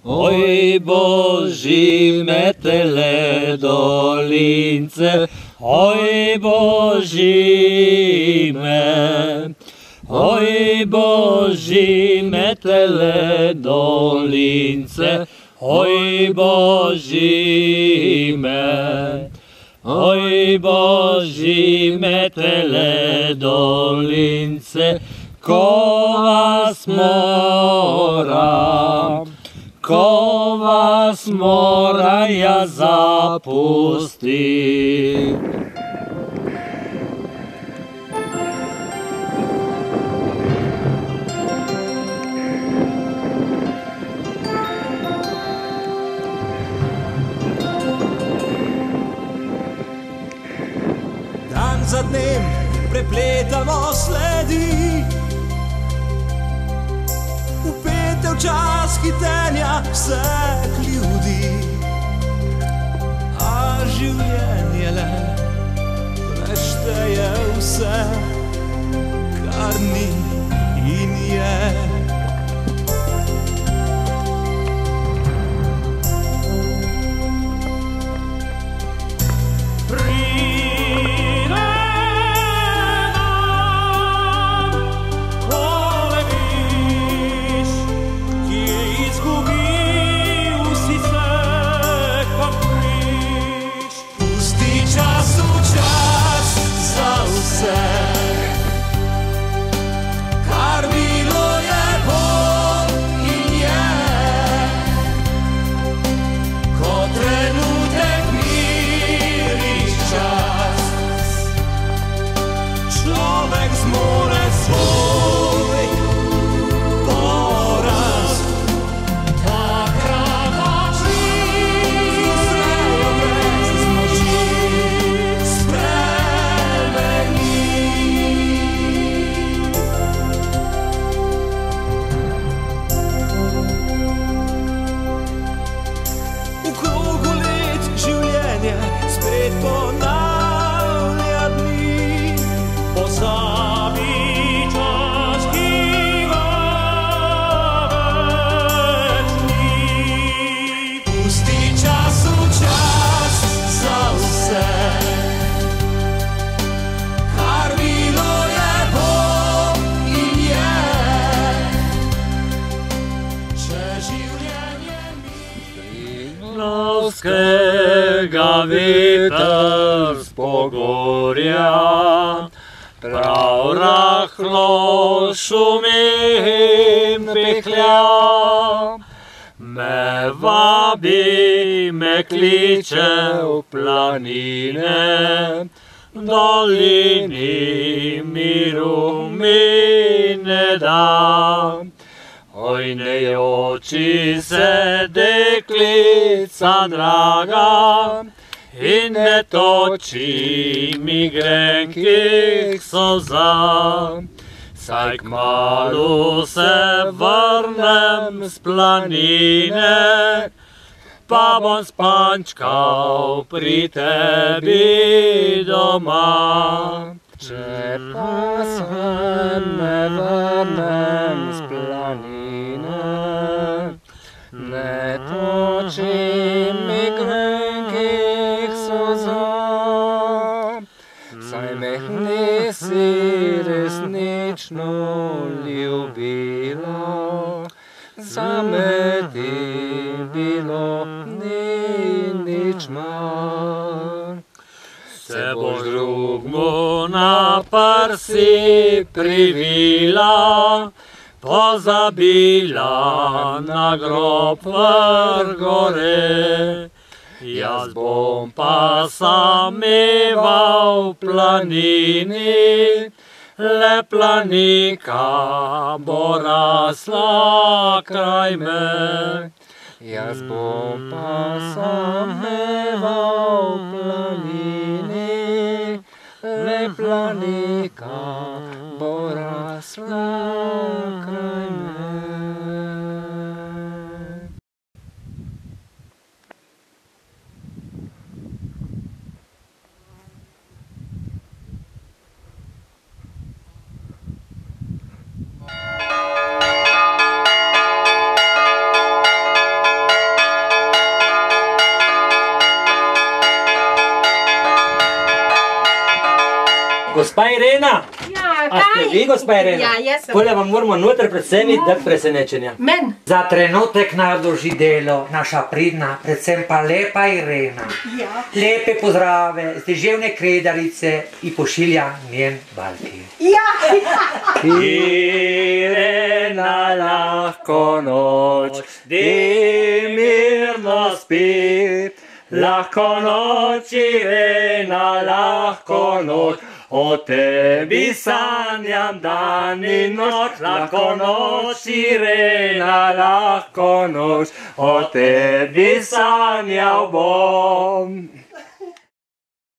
Oj Boží me tele dolince, oj Boží me tele dolince, oj Boží me tele dolince, ko vas mora ja zapusti. Dan za dnem prepletamo sledi, upete v čas hitenja vseh ljudi, a življenje le prešteje vse, kar ni in je. Triglavskega veter z pogorja, prav rahlo šumim pehlja. Me vabi, me kliče v planine, v dolini miru mi ne da. Oj, ne oči se deklica draga in ne toči mi grenkih solza. Saj kmalu se vrnem s planine, pa bom spančkal pri tebi doma. Če pa se ne vrnem s planine, ne toči mi grenkih solza. Saj me nisi resnično ljubila, zame ti bilo ni nič mar. Se boš drugmu na prsi privila, pozabila na grob vrh gore. Jaz bom pa sameval v planini, le planika bo rasla kraj me. Jaz bom pa sameval v planini, le planika bo rasla kraj me. Gospa Irena, Ja, a ste vi, gospa Irena? Ja, jaz sem. Pole vam moramo noter predstaviti dati presenečenja. Men. Za trenutek naj odloži delo naša pridna, predvsem pa lepa Irena. Ja. Lepe pozdrave z deževne Kredarice in pošilja njen Balki. Ja. Irena, lahko noč, di mirno spi. Lahko noč, Irena, lahko noč, o tebi sanjam dan in noč. Lahko noč, Irena, lahko noč, o tebi sanjal bom.